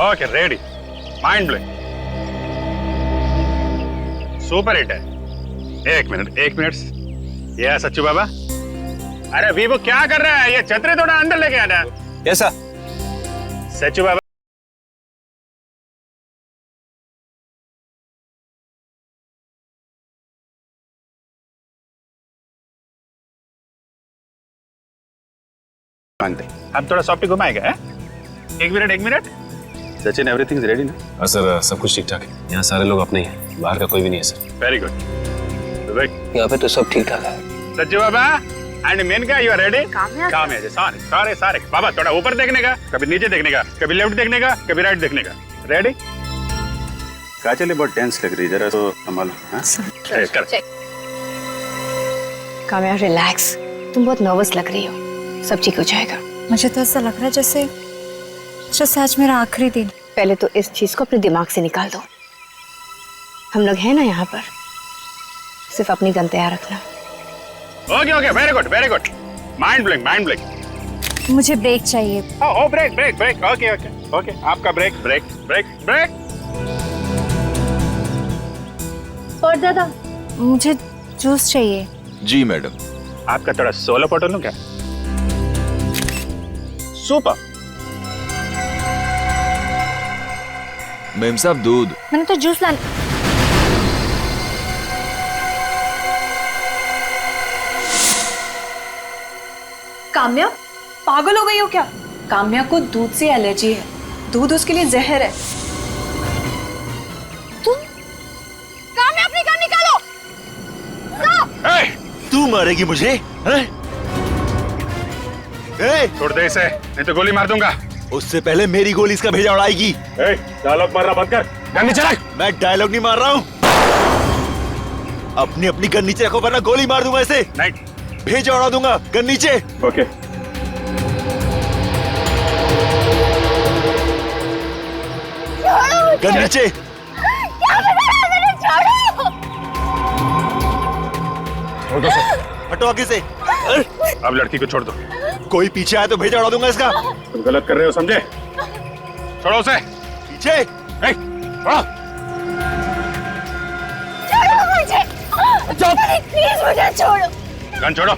Okay ready, mind blowing, super hit है। एक minute ये सच्चू बाबा, अरे वीवो क्या कर रहा है? ये छतरी थोड़ा अंदर लेके आना। Yes sir. सच्चू बाबा मांगते, अब थोड़ा सॉफ्टी घुमाएगा है? एक minute Sachin, everything is ready ना? हाँ सर, सब कुछ ठीक ठाक है। यहाँ सारे लोग अपने ही हैं, बाहर का कोई भी नहीं है सर। Very good. यहाँ पे तो सब ठीक ठाक है। Sachchu Baba and Menaka, you are ready? काम है सारे बाबा, थोड़ा ऊपर देखने का, कभी नीचे देखने का, कभी लेफ्ट देखने का, कभी राइट देखने का। रेडी? काजल बहुत टेंस लग रही है, जरा तो संभालो। काम्या रिलैक्स, तुम बहुत नर्वस लग रही हो, सब ठीक हो जाएगा। मुझे तो ऐसा लग रहा है जैसे आज मेरा आखिरी दिन। पहले तो इस चीज को अपने दिमाग से निकाल दो। हम लोग हैं ना यहाँ पर, सिर्फ अपनी गन तैयार रखना। Okay, very good. Mind blowing. मुझे ब्रेक चाहिए। ओ ब्रेक। ओके, आपका ब्रेक। और दादा, मुझे जूस चाहिए। जी मैडम। आपका थोड़ा सोलो फोटो लूं क्या? सुपर। मैम साहब दूध। मैंने तो जूस लाना। काम्या पागल हो गई हो क्या? काम्या को दूध से एलर्जी है, दूध उसके लिए जहर है। तुम काम्या, अपनी गन निकालो। तू मारेगी मुझे? छोड़ दे इसे, नहीं तो गोली मार दूंगा। उससे पहले मेरी गोली इसका भेजा उड़ाएगी। डायलॉग मारना बंद कर, गन नीचे रख। मैं डायलॉग नहीं मार रहा हूँ, अपनी गन नीचे रखो वरना गोली मार दूंगा इसे। नहीं, भेजा उड़ा दूंगा, गन नीचे। ओके। गन नीचे। हटो आगे से। अब लड़की को छोड़ दो। कोई पीछे आया तो भेजा उड़ा दूंगा इसका। तुम गलत कर रहे हो, समझे? छोड़ो उसे। पीछे। प्लीज मुझे छोड़ो। गन छोड़ो।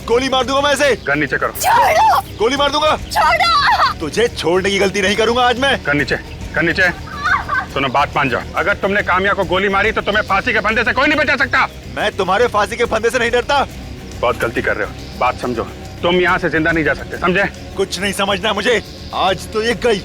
गोली मार दूंगा मैं इसे। गन नीचे करो। छोड़ो। गोली मार दूंगा। छोड़ो। तुझे छोड़ने की गलती नहीं करूंगा आज मैं। गन नीचे। सुनो, बात मान जाओ, अगर तुमने काम्या को गोली मारी तो तुम्हें फांसी के फंदे से कोई नहीं बचा सकता। मैं तुम्हारे फांसी के फंदे से नहीं डरता। बहुत गलती कर रहे हो, बात समझो। तुम यहाँ से जिंदा नहीं जा सकते, समझे? कुछ नहीं समझना मुझे, आज तो ये गई।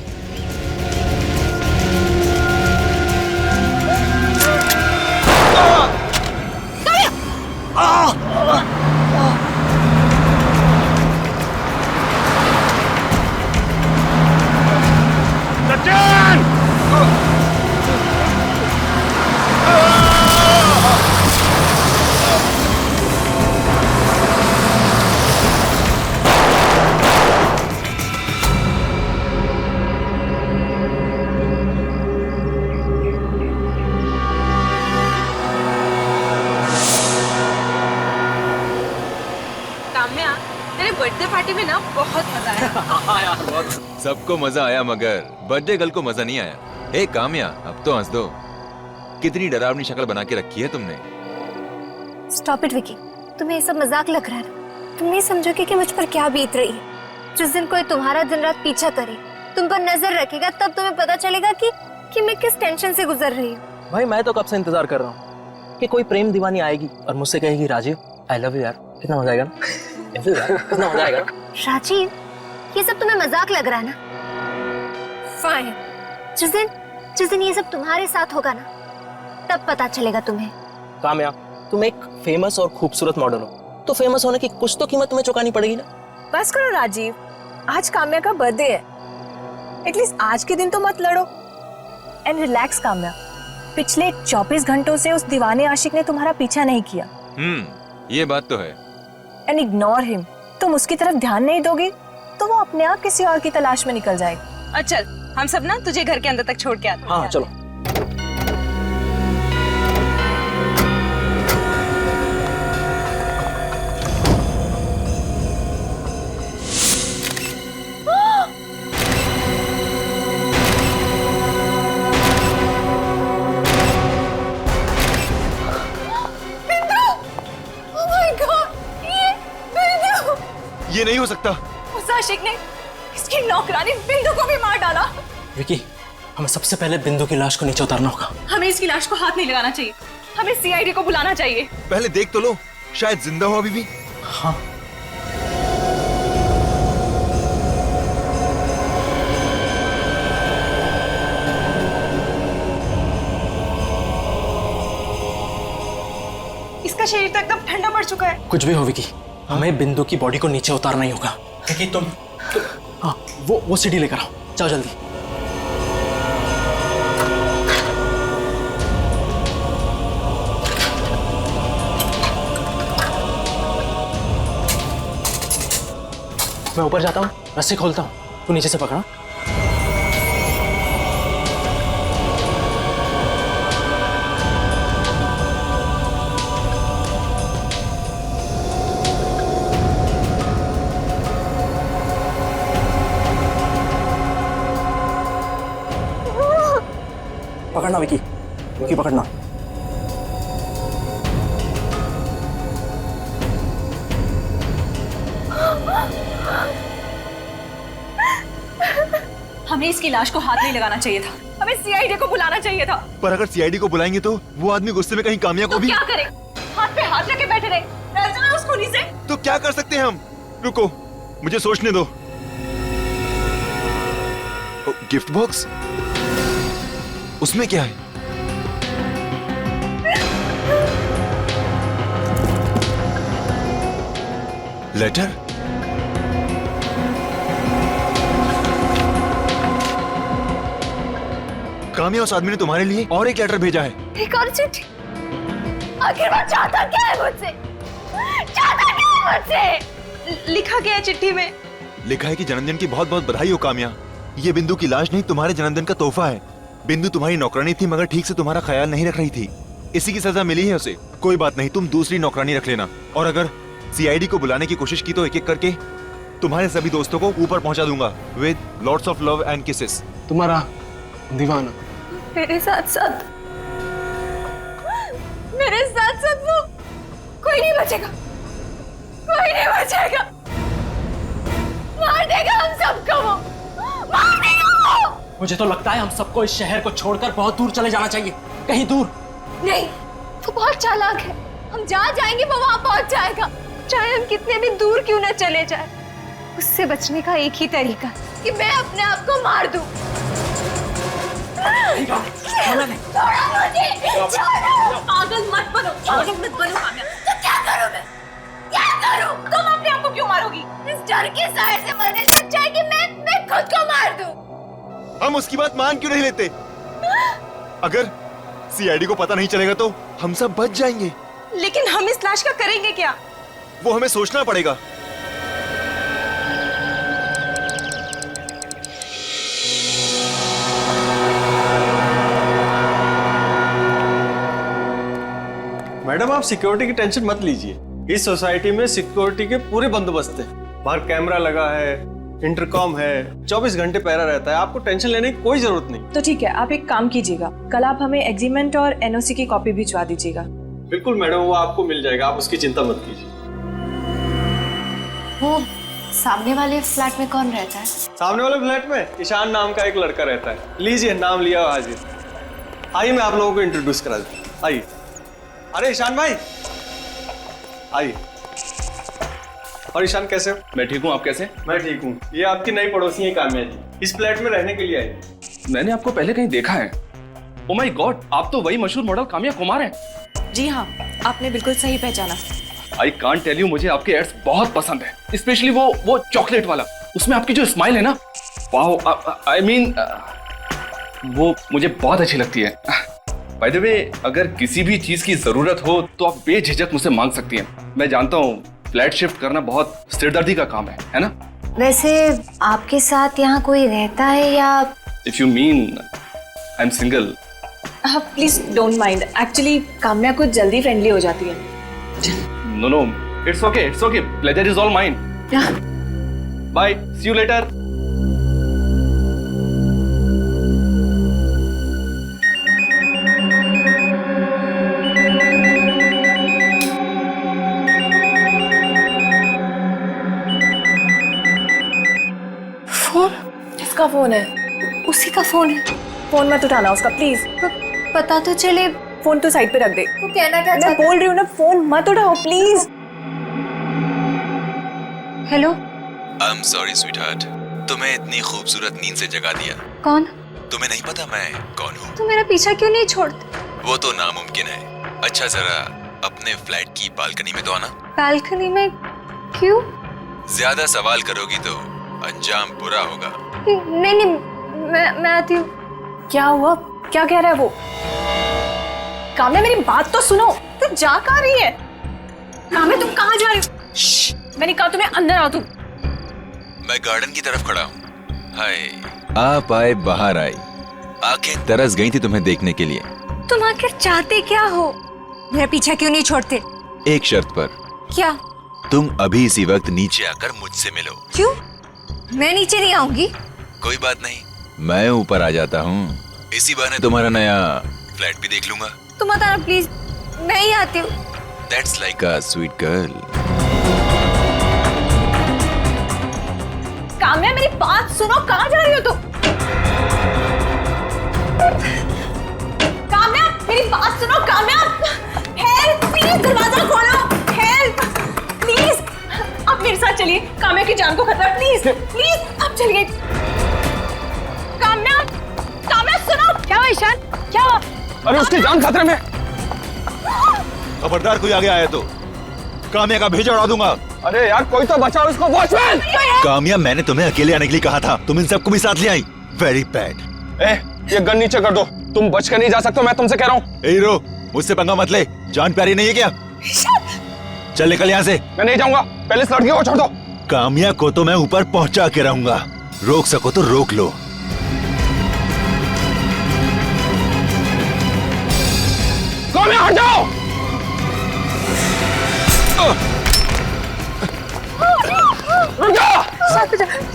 सचिन! काम्या, तेरे बर्थडे पार्टी में ना बहुत मजा आया। सबको मजा आया मगर बर्थडे गर्ल को मजा नहीं आया। हे काम्या, अब तो हंस दो। कितनी डरावनी शक्ल बना के रखी है तुमने। स्टॉप इट विकी, तुम्हें ये सब मजाक लग रहा है ना? तुम नहीं समझोगे कि मुझ पर क्या बीत रही है। जिस दिन कोई तुम्हारा दिन रात पीछा करे, तुम पर नजर रखेगा, तब तुम्हें पता चलेगा कि मैं किस टेंशन से गुजर रही हूँ। भाई मैं तो कब से इंतजार कर रहा हूँ कि कोई प्रेम दीवानी आएगी और मुझसे कहेगी राजीव आई लव यू यार। कितना मजा आएगा ना? ऐसे यार, कितना मजा आएगा ना? राजीव, ये सब तुम्हें मजाक लग रहा है ना? फाइन, जिस दिन ये सब तुम्हारे साथ होगा ना, तब पता चलेगा तुम्हें। काम्या, तुम एक फेमस और खूबसूरत मॉडल हो, तो फेमस होने की कुछ तो कीमत तुम्हें चुकानी पड़ेगी ना। बस करो राजीव, आज काम्या का बर्थडे है, एटलीस्ट आज के दिन तो मत लड़ो। एंड रिलैक्स काम्या, पिछले 24 घंटों से उस दीवाने आशिक ने तुम्हारा पीछा नहीं किया। ये बात तो है। And ignore him. तुम उसकी तरफ ध्यान नहीं दोगी तो वो अपने आप किसी और की तलाश में निकल जाएगा। चल, हम सब ना तुझे घर के अंदर तक छोड़ के आते हैं। हाँ चलो। ये नहीं हो सकता। उस आशिक ने इसकी नौकरानी बिंदु को भी मार डाला। विकी, हमें सबसे पहले बिंदु की लाश को नीचे उतारना होगा। हमें इसकी लाश को हाथ नहीं लगाना चाहिए, हमें सीआईडी को बुलाना चाहिए। पहले देख तो लो, शायद जिंदा हो अभी भी। हाँ, इसका शरीर तो एकदम ठंडा पड़ चुका है। कुछ भी हो विकी, हमें बिंदु की बॉडी को नीचे उतारना ही होगा। विकी तुम हाँ, वो सीढ़ी लेकर आओ, जाओ जल्दी। मैं ऊपर जाता हूँ, रस्सी खोलता हूँ, तू नीचे से पकड़ा। पकड़ना विकी, विकी पकड़ना। हमें इसकी लाश को हाथ नहीं लगाना चाहिए था, हमें सीआईडी को बुलाना चाहिए था। पर अगर सीआईडी को बुलाएंगे तो वो आदमी गुस्से में कहीं कामया को तो भी। क्या करें? हाथ पे हाथ लेके बैठे रहे, डर जाना उस खूनी से। तो क्या कर सकते हैं हम? रुको, मुझे सोचने दो। गिफ्ट बॉक्स, उसमें क्या है? लेटर? काम्या, उस आदमी ने तुम्हारे लिए और एक लेटर भेजा है। एक और चिट्ठी। आखिर वो चाहता क्या है मुझसे? चाहता क्या है मुझसे? लिखा गया है चिट्ठी में। लिखा है कि जन्मदिन की बहुत बहुत बधाई हो काम्या। ये बिंदु की लाश नहीं, तुम्हारे जन्मदिन का तोहफा है। बिंदु तुम्हारी नौकरानी थी, मगर ठीक से तुम्हारा ख्याल नहीं रख रही थी, इसी की सजा मिली है उसे। कोई बात नहीं, तुम दूसरी नौकरानी रख लेना। और अगर सीआईडी को बुलाने की कोशिश की तो एक एक करके तुम्हारे सभी दोस्तों को ऊपर पहुंचा दूंगा with lots of love and kisses. तुम्हारा दीवाना मेरे साथ साथ वो कोई नहीं बचेगा, कोई नहीं बचेगा। मार देगा हम सबको वो, मार देगा वो। मुझे तो लगता है हम सबको इस शहर को छोड़कर बहुत दूर चले जाना चाहिए, कहीं दूर। नहीं, वो बहुत चालाक है। हम जहाँ जाएंगे वो वहाँ पहुँच जाएगा, चाहे हम कितने भी दूर क्यों न चले जाए। उससे बचने का एक ही तरीका कि मैं अपने आप को मार दूं। छोड़ो मुझे, छोड़ो। पागल मत बनो, पागल मत बनो काम्या। तो क्या करूं मैं? क्या करूं? तुम अपने आप को क्यों मारोगी? इस डर के साए से मरने से अच्छा है कि मैं खुद को मार दूं। हम उसकी बात मान क्यों नहीं लेते? अगर सीआईडी को पता नहीं चलेगा तो हम सब बच जाएंगे। लेकिन हम इस लाश का करेंगे क्या? वो हमें सोचना पड़ेगा। मैडम, आप सिक्योरिटी की टेंशन मत लीजिए। इस सोसाइटी में सिक्योरिटी के पूरे बंदोबस्त है। बाहर कैमरा लगा है, इंटरकॉम है, 24 घंटे पहरा रहता है। आपको टेंशन लेने की कोई जरूरत नहीं। तो ठीक है, आप एक काम कीजिएगा, कल आप हमें एग्रीमेंट और एनओसी की कॉपी भिजवा दीजिएगा। बिल्कुल मैडम, वो आपको मिल जाएगा, आप उसकी चिंता मत कीजिए। वो सामने वाले फ्लैट में कौन रहता है? सामने वाले फ्लैट में ईशान नाम का एक लड़का रहता है। लीजिए, नाम लिया हाजिर। आइए, मैं आप लोगों को इंट्रोड्यूस करा देता हूं। आइए। अरे ईशान भाई, आइए। और ईशान कैसे हो? मैं ठीक हूँ, आप कैसे? मैं ठीक हूँ। ये आपकी नई पड़ोसी है काम्या जी, इस फ्लैट में रहने के लिए आई। मैंने आपको पहले कहीं देखा है। ओ माय गॉड, आप तो वही मशहूर मॉडल काम्या कुमार हैं। जी हाँ, आपने बिल्कुल सही पहचाना। आई कांट टेल यू, मुझे आपके एड्स बहुत पसंद है, स्पेशली वो चॉकलेट वाला। उसमें आपकी जो स्माइल है ना, वाओ, आई मीन वो मुझे बहुत अच्छी लगती है। बाय द वे, अगर किसी भी चीज की जरूरत हो तो आप बेझिझक मुझसे मांग सकती हैं। मैं जानता हूँ फ्लैट शिफ्ट करना बहुत सिरदर्दी का काम है ना? वैसे आपके साथ यहाँ कोई रहता है या? If you mean I am single. आप please don't mind, actually Kamya कुछ जल्दी फ्रेंडली हो जाती है। No, it's okay, pleasure is all mine. Bye, see you later. का फोन है? फोन मत उठाना उसका प्लीज। पता तो चले। फोन तो साइड पे रख दे। वो कहना क्या मैं चाहता? बोल रही हूँ ना, फोन मत उठाओ please. Hello. I am sorry sweetheart, तुम्हें इतनी खूबसूरत नींद से जगा दिया। कौन? तुम्हें नहीं पता मैं कौन हूँ? तुम मेरा पीछा क्यों नहीं छोड़ते? वो तो नामुमकिन है। अच्छा जरा अपने फ्लैट की बालकनी में तो आना। बालकनी में? क्यों? ज्यादा सवाल करोगी तो अंजाम बुरा होगा। नहीं नहीं, मैं आती हूँ। क्या हुआ? क्या कह रहा है वो? काम्या मेरी बात तो सुनो। तू जा कहाँ रही है? काम्या तुम कहाँ जा रही हो? श्श, मैंने कहा तुम्हें अंदर आओ तुम। मैं गार्डन की तरफ खड़ा हूँ। हाय, आप आए बाहर आई, आंखें तरस गई थी तुम्हें देखने के लिए। तुम आखिर चाहते क्या हो? मेरा पीछा क्यों नहीं छोड़ते? एक शर्त पर। क्या? तुम अभी इसी वक्त नीचे आकर मुझसे मिलो। क्यों? मैं नीचे नहीं आऊंगी। कोई बात नहीं, मैं ऊपर आ जाता हूँ। इसी बहाने तुम्हारा नया फ्लैट भी देख लूंगा। तुम मत आना प्लीज, मैं ही आती हूँ। That's like a sweet girl. Kamya मेरी बात सुनो, कहाँ जा रही हो तुम? काम्या मेरी बात सुनो। काम्या हेल्प प्लीज, दरवाजा खोलो। हेल्प प्लीज, आप मेरे साथ चलिए। काम्या की जान को खतरा, प्लीज प्लीज आप चलिए। काम्या, काम्या सुनो। क्या हुआ ईशान? क्या हुआ? अरे उसकी जान खतरे में। खबरदार कोई आगे आया तो काम्या का भेजा उड़ा दूंगा। अरे यार कोई तो बचाओ इसको, वॉचमैन। काम्या, मैंने तुम्हें अकेले आने के लिए कहा था, तुम इन सबको भी साथ ले आई। Very bad. ये गन नीचे कर दो, तुम बच के नहीं जा सकते, मैं तुमसे कह रहा हूँ। हीरो, मुझसे पंगा मत ले, जान प्यारी नहीं है क्या? चल निकल यहाँ से। मैं नहीं जाऊंगा, पहले इस लड़की को छोड़ दो। काम्या को तो मैं ऊपर पहुंचा के रहूंगा, रोक सको तो रोक लो। काम्या हट जाओ।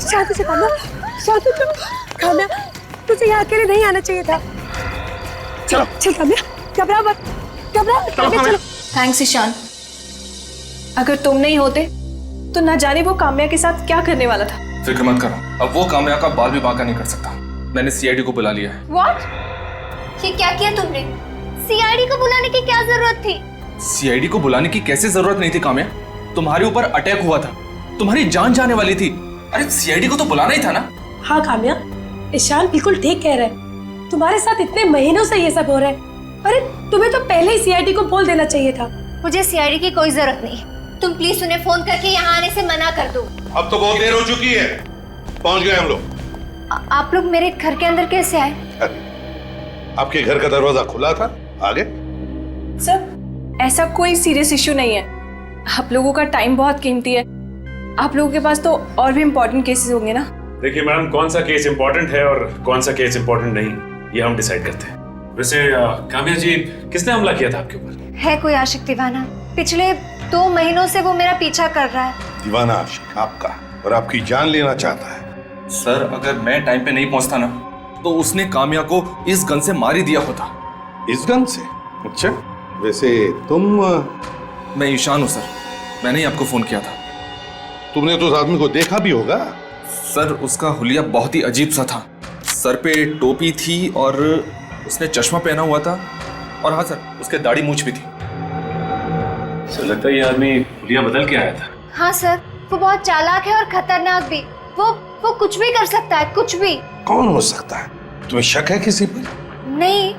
शांति से काम्या, शांति से। काम्या तुझे यहाँ अकेले नहीं आना चाहिए था। चलो चल काम्या, घबरा मत, घबरा मत काम्या, चलो। थैंक्स ईशान, अगर तुम नहीं होते तो ना जाने वो काम्या के साथ क्या करने वाला था। फिक्र मत करो, अब वो काम्या का बाल भी बांका नहीं कर सकता। मैंने सीआईडी को बुला लिया है। व्हाट? ये क्या किया तुमने? सीआईडी को बुलाने की क्या जरूरत थी? सीआईडी को बुलाने की कैसे जरूरत नहीं थी काम्या? तुम्हारे ऊपर अटैक हुआ था, तुम्हारी जान जाने वाली थी। अरे सीआईडी को तो बुलाना ही था ना। हाँ काम्या, ईशान बिल्कुल ठीक कह रहा है। तुम्हारे साथ इतने महीनों से ये सब हो रहा है। अरे तुम्हें तो पहले ही सीआईडी को बोल देना चाहिए था। मुझे सीआईडी की कोई जरूरत नहीं, तुम प्लीज उन्हें फोन करके यहाँ आने से मना कर दो। अब तो बहुत देर हो चुकी है, पहुंच गए हम लोग। आप लोग मेरे घर के अंदर कैसे आए? आपके घर का दरवाजा खुला था, आगे। सर ऐसा कोई सीरियस इश्यू नहीं है, आप लोगों का टाइम बहुत कीमती है। आप लोगों के पास तो और भी इम्पोर्टेंट केसेस होंगे ना। देखिए मैडम, कौन सा केस इम्पोर्टेंट है और कौन सा केस इम्पोर्टेंट नहीं, ये हम डिसाइड करते हैं। वैसे काम्या जी, किसने हमला किया था आपके ऊपर? है कोई आशिक दीवाना, पिछले 2 महीनों से वो मेरा पीछा कर रहा है। दीवाना आशिक आपका, और आपकी जान लेना चाहता है। सर अगर मैं टाइम पे नहीं पहुंचता ना तो उसने काम्या को इस गन से मार ही दिया होता। इस गन से? अच्छा, वैसे तुम? मैं ईशान हूँ सर, मैंने ही आपको फोन किया था। तुमने तो उस आदमी को देखा भी होगा। सर उसका हुलिया बहुत ही अजीब सा था, सर पे टोपी थी और उसने चश्मा पहना हुआ था, और हाँ सर उसके दाढ़ी मूंछ भी थी। सर लगता है ये आदमी हुलिया बदल के आया था। हाँ सर, वो बहुत चालाक है और खतरनाक भी। वो कुछ भी कर सकता है, कुछ भी। कौन हो सकता है? तुम्हें शक है किसी पर? नहीं,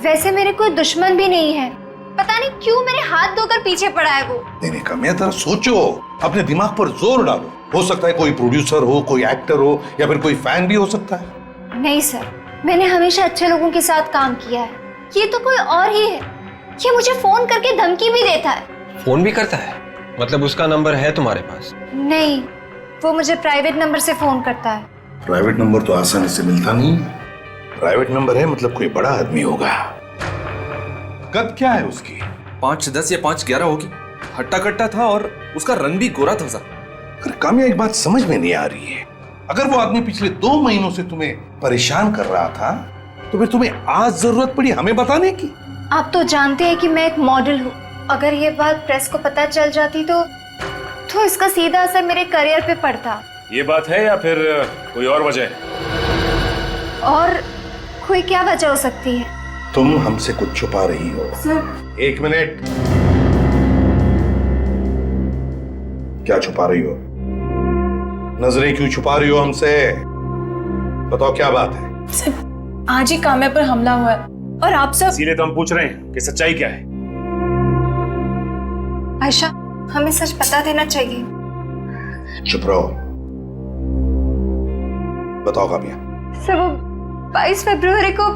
वैसे मेरे कोई दुश्मन भी नहीं है, पता नहीं क्यों मेरे हाथ धोकर पीछे पड़ा है वो। नहीं काम्या, जरा सोचो, अपने दिमाग पर जोर डालो। हो सकता है कोई प्रोड्यूसर हो, कोई एक्टर हो, या फिर कोई फैन भी हो सकता है। नहीं सर, मैंने हमेशा अच्छे लोगों के साथ काम किया है, ये तो कोई और ही है। ये मुझे फोन करके धमकी भी देता है। फोन भी करता है? मतलब उसका नंबर है तुम्हारे पास? नहीं, वो मुझे प्राइवेट नंबर से फोन करता है। प्राइवेट नंबर तो आसानी से मिलता नहीं। प्राइवेट नंबर है मतलब कोई बड़ा आदमी होगा। कद क्या है उसकी? 5'10" या 5'11" होगी। हट्टा कट्टा था और उसका रंग भी गोरा था सर। अगर काम्या, एक बात समझ में नहीं आ रही है, अगर वो आदमी पिछले 2 महीनों से तुम्हें परेशान कर रहा था तो फिर तुम्हें आज जरूरत पड़ी हमें बताने की? आप तो जानते हैं कि मैं एक मॉडल हूँ, अगर ये बात प्रेस को पता चल जाती तो इसका सीधा असर मेरे करियर पे पड़ता। ये बात है या फिर कोई और वजह है? और कोई क्या वजह हो सकती है? तुम हमसे कुछ छुपा रही हो। Sir, 1 minute. क्या छुपा रही हो? नजरें क्यों छुपा रही हो हमसे? बताओ क्या बात है? सर, आज ही काम्या पर हमला हुआ है और आप सब। इसीलिए तो हम पूछ रहे हैं कि सच्चाई क्या है। आयशा, हमें सच बता देना चाहिए। चुप रहो। बताओ काम्या। सर, वो 22 फरवरी को।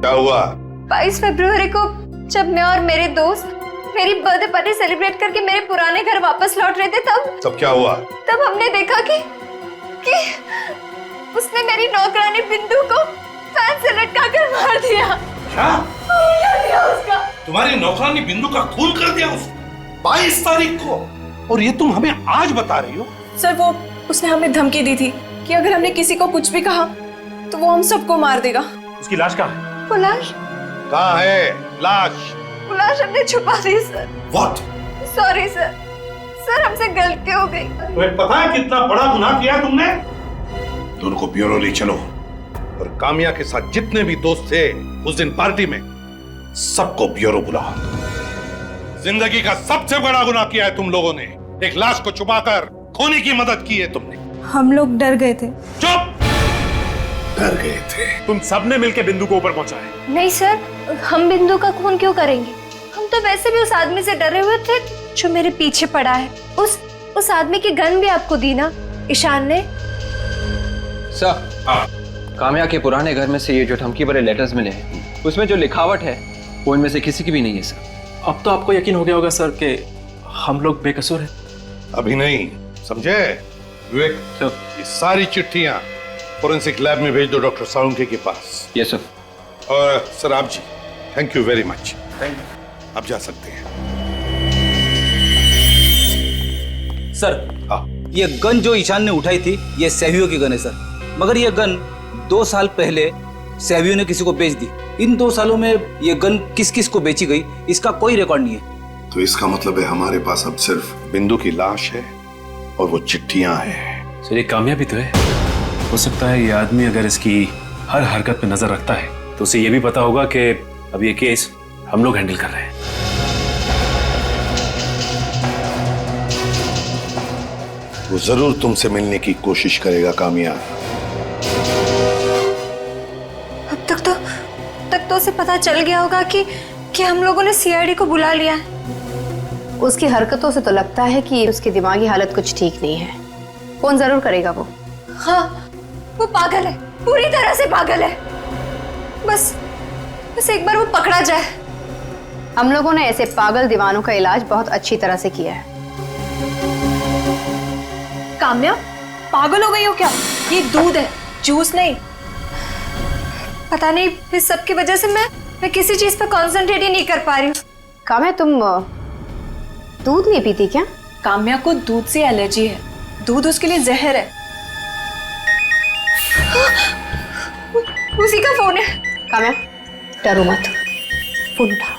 क्या हुआ? 22 फरवरी को जब मैं और मेरे दोस्त मेरी बर्थडे पार्टी सेलिब्रेट करके मेरे पुराने घर वापस लौट रहे थे, तब क्या हुआ? तब हमने देखा कि उसने मेरी नौकरानी बिंदु को फैन से लटका कर मार दिया। क्या? मार दिया उसका। तुम्हारी नौकरानी बिंदु का खून कर दिया उसने 22 तारीख को, और ये तुम हमें आज बता रही हो? सर, वो उसने हमें धमकी दी थी कि अगर हमने किसी को कुछ भी कहा तो वो हम सबको मार देगा। उसकी लाश कहाँ है? वो लाश? कहाँ है लाश? वो लाश हमने छुपा दी sir. What? Sorry sir, sir हमसे गलती हो गई। तुम्हें पता है कितना बड़ा गुनाह किया तुमने? दोनों को ब्यूरो ले चलो और काम्या के साथ जितने भी दोस्त थे उस दिन पार्टी में, सबको ब्यूरो बुलाओ। जिंदगी का सबसे बड़ा गुनाह किया है तुम लोगों ने। एक लाश को छुपाकर खोने की मदद की है तुमने। हम लोग डर गए थे। चुप! डर गए थे? तुम सबने मिलकर बिंदु को ऊपर पहुंचाया। नहीं सर, हम बिंदु का खून क्यों करेंगे? हम तो वैसे भी उस आदमी से डरे हुए थे जो मेरे पीछे पड़ा है। उस आदमी की गन भी आपको दी ना ईशान ने? सर, काम्या के पुराने घर में से ये जो धमकी भरे लेटर्स मिले हैं, उसमें जो लिखावट है वो इनमें से किसी की भी नहीं है सर। अब तो आपको यकीन हो गया होगा सर कि हम लोग बेकसूर हैं। अभी नहीं, समझे विवेक? ये सारी चिट्ठियां फोरेंसिक लैब में भेज दो डॉक्टर सालुंके के पास। Yes sir. और सर आप जी, थैंक यू वेरी मच। आप जा सकते हैं। सर, ये गन जो ईशान ने उठाई थी ये सहवियों की गन है सर, मगर ये गन 2 साल पहले सहवियों ने किसी को बेच दी। इन 2 सालों में ये गन किस किस को बेची गई इसका कोई रिकॉर्ड नहीं है। तो इसका मतलब है हमारे पास अब सिर्फ बिंदु की लाश है और वो चिट्ठियां हैं। सर, ये कामयाब भी तो है। हो सकता है ये आदमी अगर इसकी हर हरकत पे नजर रखता है तो उसे ये भी पता होगा कि अब ये केस हम लोग हैंडल कर रहे हैं। वो जरूर तुमसे मिलने की कोशिश करेगा काम्या। अब तक तो उसे पता चल गया होगा कि हम लोगों ने सीआईडी को बुला लिया है। उसकी हरकतों से तो लगता है कि उसकी दिमागी हालत कुछ ठीक नहीं है। फोन जरूर करेगा वो। हाँ, वो पागल है, पूरी तरह से पागल है। बस एक बार वो पकड़ा जाए। हम लोगों ने ऐसे पागल दीवानों का इलाज बहुत अच्छी तरह से किया है। काम्या, पागल हो गई हो क्या? ये दूध है, जूस नहीं। पता नहीं, इस सब की वजह से मैं किसी चीज पर कंसंट्रेट ही नहीं कर पा रही हूँ। काम्या, तुम दूध नहीं पीती क्या? काम्या को दूध से एलर्जी है, दूध उसके लिए जहर है। उसी का फोन है। काम्या, डरो मत, फोन उठा।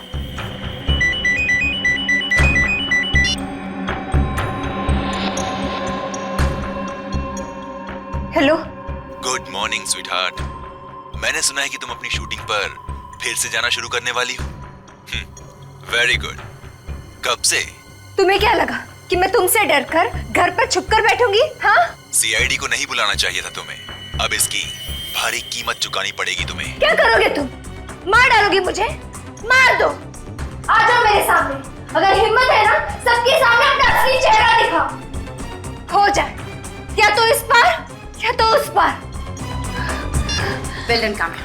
हेलो। Good morning sweetheart. मैंने सुना है कि तुम अपनी शूटिंग पर फिर से जाना शुरू करने वाली हो। Very good. कब से? तुम्हें क्या लगा कि मैं तुमसे डरकर घर पर छुपकर बैठूंगी? हाँ? सीआईडी को नहीं बुलाना चाहिए था तुम्हें। अब इसकी भारी कीमत चुकानी पड़ेगी तुम्हें। क्या करोगे तुम? मार डालोगी मुझे? मार दो। आ जाओ मेरे सामने। अगर हिम्मत है ना, सबके सामने अपना असली चेहरा दिखाओ। हो जाए या तो इस पार या तो उस पार। वेल डन काम्या,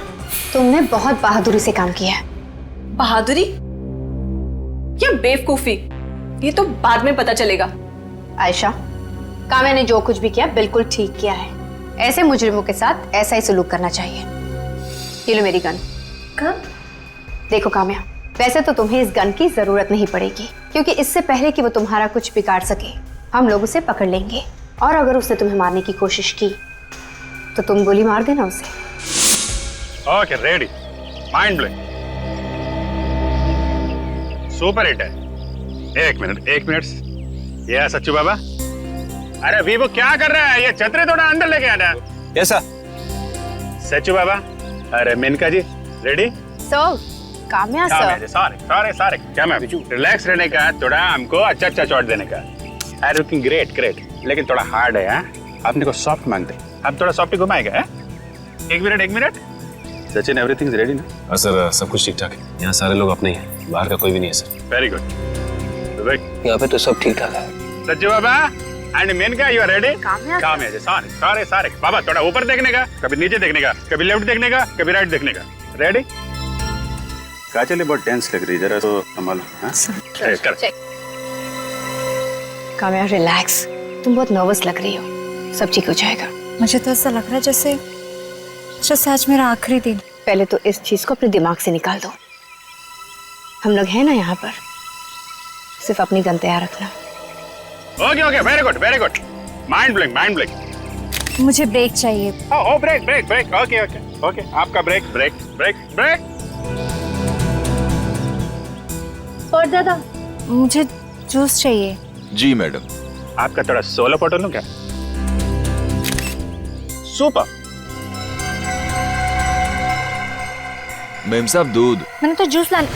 तुमने बहुत बहादुरी से काम किया है। बहादुरी या बेवकूफी, ये तो बाद में पता चलेगा। आयशा, काम्या ने जो कुछ भी किया बिल्कुल ठीक किया है। ऐसे मुजरिमों के साथ ऐसा ही सलूक करना चाहिए। ये लो मेरी गन। गन? देखो काम्या, वैसे तो तुम्हें इस गन की जरूरत नहीं पड़ेगी, क्योंकि इससे पहले कि वो तुम्हारा कुछ बिगाड़ सके हम लोग उसे पकड़ लेंगे, और अगर उसने तुम्हें मारने की कोशिश की तो तुम गोली मार देना उसे। Okay, ready. Mind blowing, super hit है। एक मिनट। ये है सच्चू बाबा। अरे वीवो क्या कर रहा है? ये छतरी थोड़ा अंदर लेके आना। ऐसा सच्चू बाबा, अरे Menaka ji ready? Sir, Kamya sir. Sorry क्या मैम, रिलैक्स रहने का, थोड़ा हमको अच्छा चौट देने का। आई लुकिंग ग्रेट लेकिन थोड़ा हार्ड है। आपने को सॉफ्ट मांगते, आप थोड़ा सॉफ्ट घुमाएगा। एक मिनट सचिन, एवरीथिंग रेडी ना? हाँ सर, सब कुछ ठीक ठाक है। यहाँ सारे लोग अपने ही हैं, बाहर का कोई भी नहीं है सर। Very good. यहाँ पे तो सब ठीक ठाक है। Sachchu Baba and Menaka, you are ready? Kamya ji sorry Baba, थोड़ा ऊपर देखने का, कभी नीचे देखने का, कभी लेफ्ट देखने का, कभी राइट देखने का। रेडी? काजल बहुत टेंस लग रही है, जरा तो संभालो। काम्या रिलैक्स, तुम बहुत नर्वस लग रही हो, सब ठीक हो जाएगा। मुझे तो ऐसा लग रहा है जैसे आज मेरा आखिरी दिन। पहले तो इस चीज को अपने दिमाग से निकाल दो। हम लोग हैं ना यहाँ पर, सिर्फ अपनी गन तैयार रखना। Okay very good. Mind blank. मुझे ब्रेक चाहिए। ओ ब्रेक। ओके आपका ब्रेक। और दादा, मुझे जूस चाहिए। जी मैडम। आपका थोड़ा सोलो फोटो लूं क्या? सुपर। मैम साहब दूध। मैंने तो जूस लाना।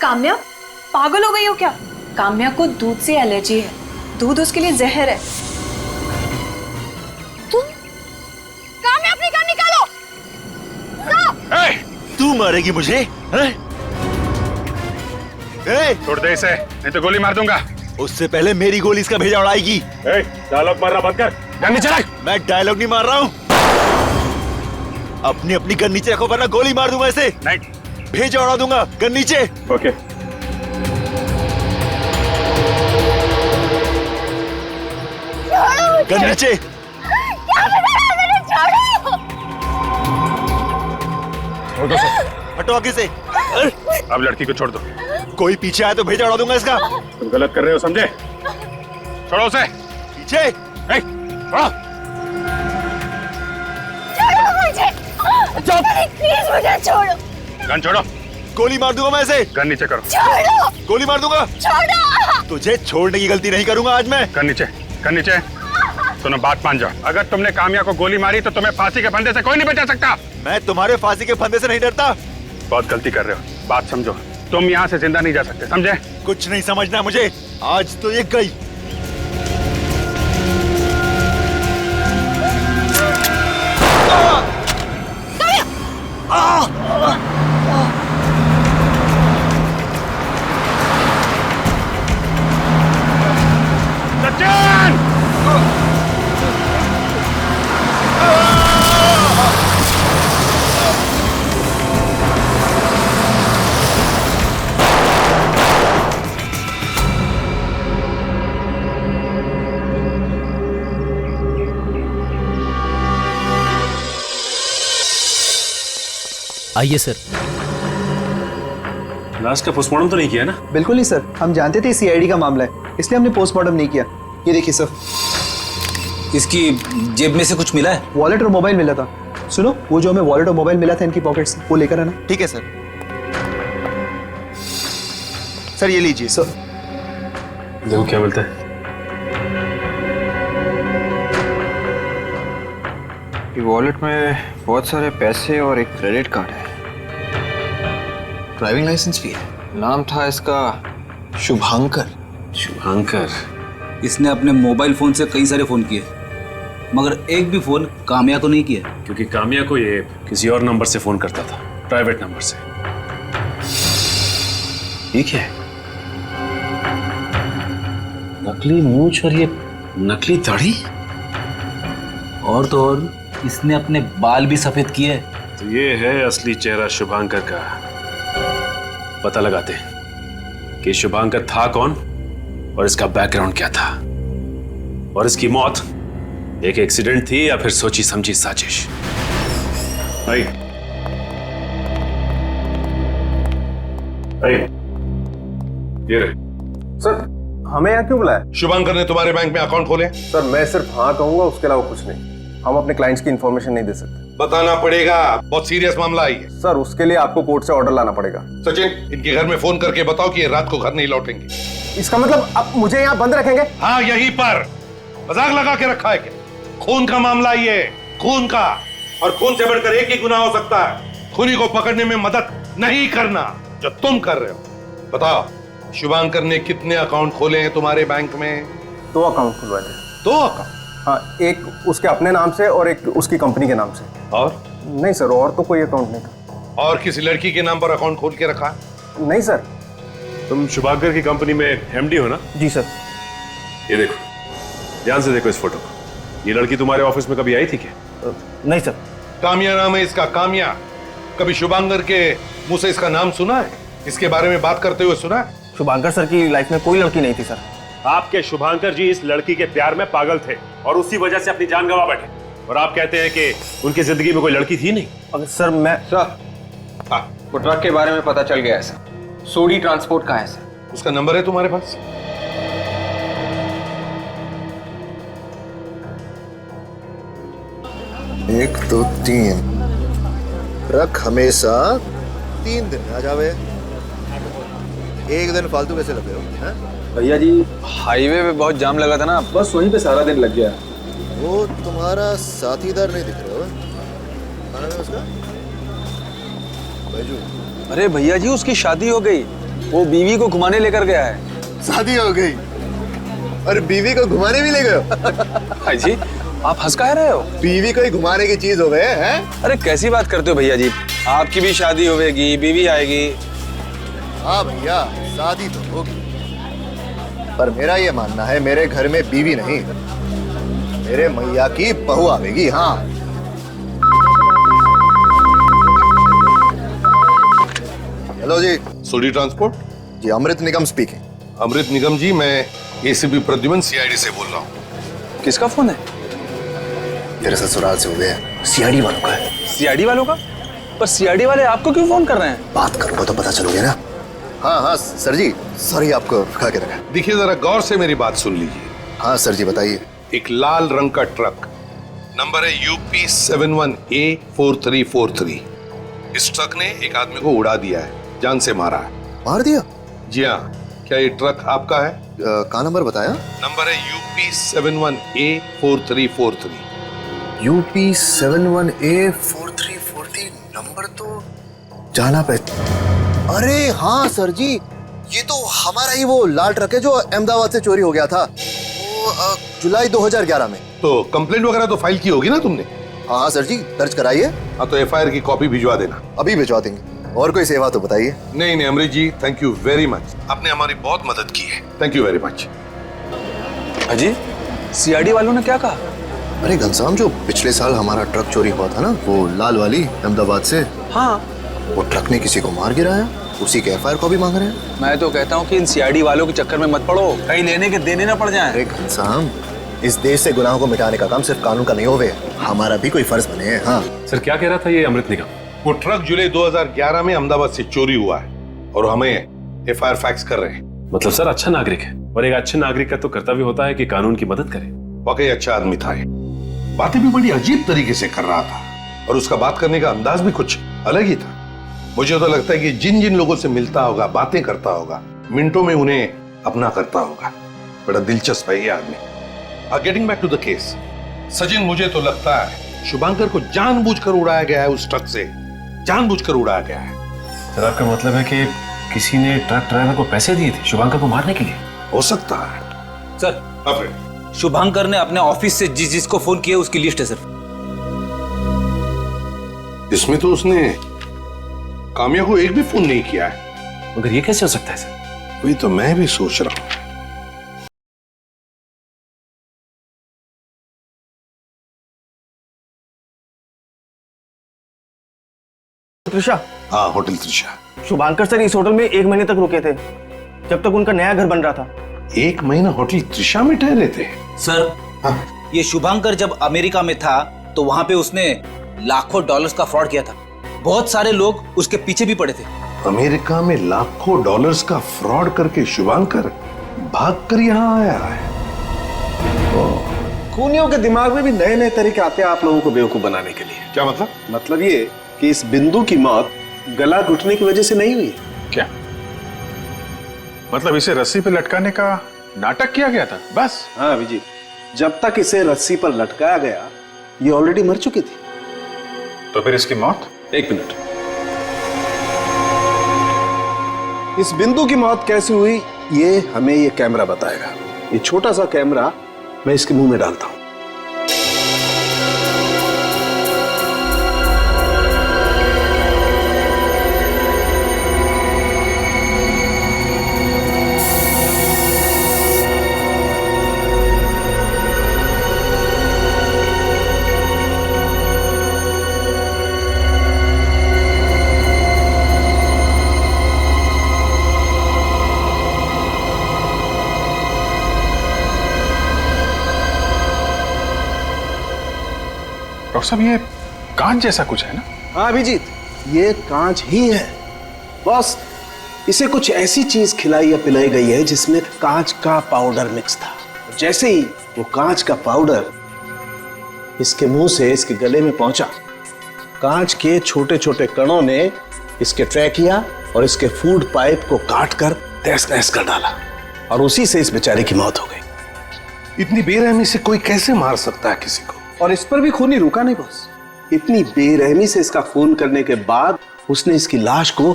काम्या, पागल हो गई हो क्या? काम्या को दूध से एलर्जी है, दूध उसके लिए जहर है। काम्या, अपनी गन निकालो। तू मारेगी मुझे? छोड़ दे इसे, नहीं तो गोली मार दूंगा। उससे पहले मेरी गोली इसका भेजा उड़ाएगी। डायलॉग मारना बंद कर, गन नीचे रख। मैं डायलॉग नहीं मार रहा हूँ, अपनी गन नीचे रखो वरना गोली मार दूंगा इसे। नहीं, भेजा उड़ा दूंगा। गन नीचे। ओके। गन नीचे। हटो आगे से। अब लड़की को छोड़ दो। कोई पीछे आया तो भेजा उड़ा दूंगा इसका। तुम गलत कर रहे हो, समझे? छोड़ो उसे। पीछे। प्लीज मुझे छोड़ो। गन छोड़ो। गोली मार दूंगा मैं इसे। गन नीचे करो। छोड़ो। गोली मार दूंगा। छोड़ो। तुझे छोड़ने की गलती नहीं करूंगा आज मैं। गन नीचे। सुनो, बात मान जाओ, अगर तुमने काम्या को गोली मारी तो तुम्हें फांसी के फंदे से कोई नहीं बचा सकता। मैं तुम्हारे फांसी के फंदे से नहीं डरता। बहुत गलती कर रहे हो, बात समझो। तुम यहाँ से जिंदा नहीं जा सकते, समझे? कुछ नहीं समझना मुझे, आज तो ये गई। सचिन! आइए सर। लाश का पोस्टमार्टम तो नहीं किया ना? बिल्कुल नहीं सर, हम जानते थे सीआईडी का मामला है, इसलिए हमने पोस्टमार्टम नहीं किया। ये देखिए सर, इसकी जेब में से कुछ मिला है? वॉलेट और मोबाइल मिला था। सुनो, वो जो हमें वॉलेट और मोबाइल मिला था इनकी पॉकेट से, वो लेकर आना। ठीक है सर। सर ये लीजिए। सर देखो क्या मिलता है। वॉलेट में बहुत सारे पैसे और एक क्रेडिट कार्ड है, ड्राइविंग लाइसेंस भी है। नाम था इसका शुभांकर। इसने अपने मोबाइल फोन से कई सारे फोन किए, मगर एक भी फोन काम्या को नहीं किया। क्योंकि काम्या को ये किसी और नंबर से फोन करता था, प्राइवेट नंबर से। ठीक है, नकली मूंछ और ये नकली दाढ़ी, और तो और इसने अपने बाल भी सफेद किए। तो ये है असली चेहरा शुभांकर का। पता लगाते हैं कि शुभांकर था कौन और इसका बैकग्राउंड क्या था, और इसकी मौत एक एक्सीडेंट थी या फिर सोची समझी साजिश। ये रहे। सर हमें यहाँ क्यों बुलाया? शुभांकर ने तुम्हारे बैंक में अकाउंट खोले? सर मैं सिर्फ हाँ कहूंगा, उसके अलावा कुछ नहीं। हम अपने क्लाइंट्स की इंफॉर्मेशन नहीं दे सकते। बताना पड़ेगा, बहुत सीरियस मामला है। सर उसके लिए आपको कोर्ट से ऑर्डर लाना पड़ेगा। सचिन, इनके घर में फोन करके बताओ कि ये रात को घर नहीं लौटेंगे। इसका मतलब अब मुझे यहाँ बंद रखेंगे? हाँ, यहीं पर। मजाक लगा के रखा है क्या? खून का मामला ये, खून का। और खून से बढ़कर एक ही गुनाह हो सकता है, खूनी को पकड़ने में मदद नहीं करना, जो तुम कर रहे हो। बताओ, शुभांकर ने कितने अकाउंट खोले हैं तुम्हारे बैंक में? 2 अकाउंट खुलवाए थे। 2 अकाउंट? हाँ, एक उसके अपने नाम से और एक उसकी कंपनी के नाम से। और? नहीं सर, और तो कोई अकाउंट नहीं था। और किसी लड़की के नाम पर अकाउंट खोल के रखा? नहीं सर। तुम शुभांकर की कंपनी में एमडी हो ना? जी सर। ये देखो, ध्यान से देखो इस फोटो को। ये लड़की तुम्हारे ऑफिस में कभी आई थी क्या? नहीं सर। कामिया नाम है इसका, कामिया। कभी शुभांकर के मुंह से इसका नाम सुना है? इसके बारे में बात करते हुए सुना है? शुभांकर सर की लाइफ में कोई लड़की नहीं थी सर। आपके शुभांकर जी इस लड़की के प्यार में पागल थे और उसी वजह से अपनी जान गंवा बैठे, और आप कहते हैं कि उनकी जिंदगी में कोई लड़की थी नहीं। अगर सर मैं वो ट्रक के बारे में पता चल गया है सर। सोडी ट्रांसपोर्ट का है सर। उसका नंबर है तुम्हारे पास? एक, 2, 3 ट्रक हमेशा 3 दिन में आ जावे। एक दिन फालतू कैसे लगे हो? भैया जी, हाईवे पे बहुत जाम लगा था ना, बस वहीं पे सारा दिन लग गया। वो तुम्हारा साथीदार नहीं दिख रहा है? क्या नाम है उसका? बैजू। अरे भैया जी, उसकी शादी हो गई, वो बीवी को घुमाने लेकर गया है। शादी हो गई और बीवी को घुमाने भी ले गए हो? भाई जी, आप हंस कह रहे हो? बीवी को ही घुमाने की चीज हो गए हैं? अरे कैसी बात करते हो भैया जी, आपकी भी शादी होगी, बीवी आएगी। हाँ भैया, शादी तो होगी, पर मेरा ये मानना है मेरे घर में बीवी नहीं, मेरे मैया की बहू आवेगी। हाँ। हेलो जी। सोडी ट्रांसपोर्ट? जी, अमृत निगम स्पीकिंग। अमृत निगम जी, मैं एसीपी प्रद्युमन सीआईडी से बोल रहा हूँ। किसका फोन है? तेरे ससुराल से हो गया, सीआईडी वालों का है। सीआईडी वालों का? पर सीआईडी वाले आपको क्यों फोन कर रहे हैं? बात करूंगा तो पता चलोगे ना। हाँ हाँ सर जी, सॉरी आपको रुका के रखा। देखिए, जरा गौर से मेरी बात सुन लीजिए। हाँ सर जी, बताइए। एक लाल रंग का ट्रक, नंबर है UP 71A4343। इस ट्रक ने एक आदमी को उड़ा दिया है, जान से मारा है। मार दिया? जी हाँ। क्या ये ट्रक आपका है? कहाँ नंबर बताया? नंबर है UP 71A4343। UP 71A4343 number तो जाना पे। अरे हाँ सर जी, ये तो हमारा ही वो लाल ट्रक है जो अहमदाबाद से चोरी हो गया था, वो जुलाई 2011 में। तो कंप्लेंट वगैरह तो फाइल की होगी ना तुमने? हाँ सर जी, दर्ज कराइए। हाँ, तो FIR की कॉपी भिजवा देना। अभी भिजवा देंगे। और कोई सेवा तो बताइए। नहीं अमृत जी, थैंक यू वेरी मच, आपने हमारी बहुत मदद की है। Thank you very much. अजी, सीआईडी वालों ने क्या कहा? अरे घनश्याम, जो पिछले साल हमारा ट्रक चोरी हुआ था ना, वो लाल वाली अहमदाबाद से, हाँ, वो ट्रक ने किसी को मार गिराया, उसी के FIR को भी मांग रहे हैं। मैं तो कहता हूँ कि इन सीआईडी वालों के चक्कर में मत पड़ो, कहीं लेने के देने ना पड़ जाए। अरे घनश्याम, इस देश से गुनाहों को मिटाने का काम सिर्फ कानून का नहीं होवे, हमारा भी कोई फर्ज बने है। हाँ सर, क्या कह रहा था ये अमृत निगम? वो ट्रक जुलाई 2011 में अहमदाबाद से चोरी हुआ है और हमें FIR फैक्स कर रहे हैं। मतलब सर, अच्छा नागरिक है, और एक अच्छे नागरिक का तो कर्तव्य होता है कि कानून की मदद करे। वाकई अच्छा आदमी था ये, बातें भी बड़ी अजीब तरीके से कर रहा था और उसका बात करने का अंदाज भी कुछ अलग ही था। मुझे तो लगता है कि जिन जिन लोगों से मिलता होगा, बातें करता होगा, मिनटों में उन्हें अपना करता होगा। बड़ा दिलचस्प है ये आदमी। Getting back to the case, Sachin, मुझे तो लगता है शुभांकर को जानबूझकर उड़ाया गया है, उस ट्रक से जानबूझकर उड़ाया गया है। सर, आपका मतलब है कि किसी ने ट्रक ड्राइवर को पैसे दिए थे शुभांकर को मारने के लिए? हो सकता है सर। शुभांकर ने अपने ऑफिस से जिसको फोन किया उसकी लिस्ट है सर। इसमें तो उसने कामिया को एक भी फोन नहीं किया है। मगर ये कैसे हो सकता है सर? वही तो मैं भी सोच रहा हूं। त्रिशा? हाँ, होटल त्रिशा। शुभांकर सर इस होटल में 1 महीने तक रुके थे, जब तक उनका नया घर बन रहा था। 1 महीना होटल त्रिशा में ठहरे थे? सर, ये शुभांकर जब अमेरिका में था तो वहां पे उसने लाखों डॉलर्स का फ्रॉड किया था। बहुत सारे लोग उसके पीछे भी पड़े थे। अमेरिका में लाखों डॉलर्स का फ्रॉड करके शुभांकर भागकर यहाँ आया है। खूनियों के दिमाग में भी नए नए तरीके आते हैं आप लोगों को बेवकूफ बनाने के लिए। क्या मतलब? मतलब ये कि इस बिंदु की मौत गला घुटने की वजह से नहीं हुई। क्या? मतलब इसे रस्सी पे लटकाने का नाटक किया गया था बस? हाँ अभिजीत, जब तक इसे रस्सी पर लटकाया गया ये ऑलरेडी मर चुकी थी। तो फिर इसकी मौत? एक मिनट, इस बिंदु की मौत कैसे हुई ये हमें ये कैमरा बताएगा। ये छोटा सा कैमरा मैं इसके मुंह में डालता हूं। डॉक्टर साहब ये कांच जैसा कुछ है ना? हाँ अभिजीत, ये कांच ही है। बस इसे कुछ ऐसी चीज खिलाई या पिलाई गई है जिसमें कांच का पाउडर मिक्स था। जैसे ही वो कांच का पाउडर इसके मुंह से इसके गले में पहुंचा, कांच के छोटे छोटे कणों ने इसके ट्रैकिया और इसके फूड पाइप को काट कर तहस नहस कर डाला और उसी से इस बेचारे की मौत हो गई। इतनी बेरहमी से कोई कैसे मार सकता है किसी को? और इस पर भी खून ही रुका नहीं बॉस। इतनी बेरहमी से इसका खून करने के बाद उसने इसकी लाश को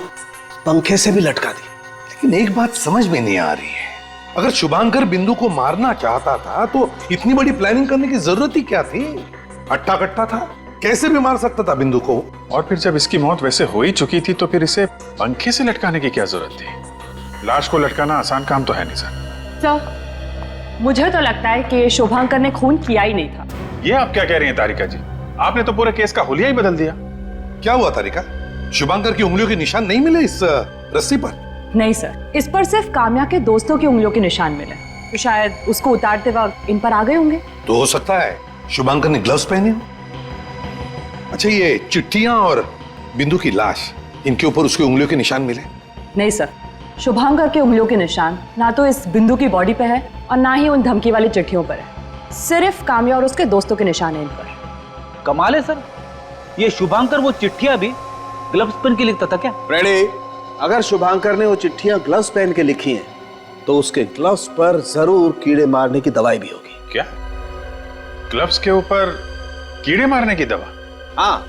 पंखे से भी लटका दी। लेकिन एक बात समझ में नहीं आ रही है, अगर शुभांकर बिंदु को मारना चाहता था तो इतनी बड़ी प्लानिंग करने की जरूरत ही क्या थी? हट्टा कट्टा था, कैसे भी मार सकता था बिंदु को। और फिर जब इसकी मौत वैसे हो ही चुकी थी तो फिर इसे पंखे से लटकाने की क्या जरूरत थी? लाश को लटकाना आसान काम तो है नहीं सर। मुझे तो लगता है कि शुभांकर ने खून किया ही नहीं था। ये आप क्या कह रही हैं तारिका जी? आपने तो पूरे केस का हुलिया ही बदल दिया। क्या हुआ तारिका, शुभांकर की उंगलियों के निशान नहीं मिले इस रस्सी पर? नहीं सर, इस पर सिर्फ काम्या के दोस्तों की उंगलियों के निशान मिले, तो शायद उसको उतारते वक्त इन पर आ गए होंगे। तो हो सकता है शुभांकर ने ग्लव्स पहने हो। अच्छा, ये चिट्ठियां और बिंदु की लाश, इनके ऊपर उसकी उंगलियों के निशान मिले? नहीं सर, शुभांकर के उंगलियों के निशान ना तो इस बिंदु की बॉडी पे है और ना ही उन धमकी वाली चिट्ठियों पर है। सिर्फ काम्या और उसके दोस्तों के निशान हैं इन पर। कमाल है सर, ये शुभांकर वो चिट्ठियां भी ग्लव्स पहन के लिखता था क्या? रेडी, अगर शुभांकर ने वो चिट्ठियां ग्लव्स पहन के लिखी हैं तो उसके ग्लव्स पर जरूर कीड़े मारने की दवाई भी होगी। क्या? ग्लव्स के ऊपर कीड़े मारने की दवा? हाँ,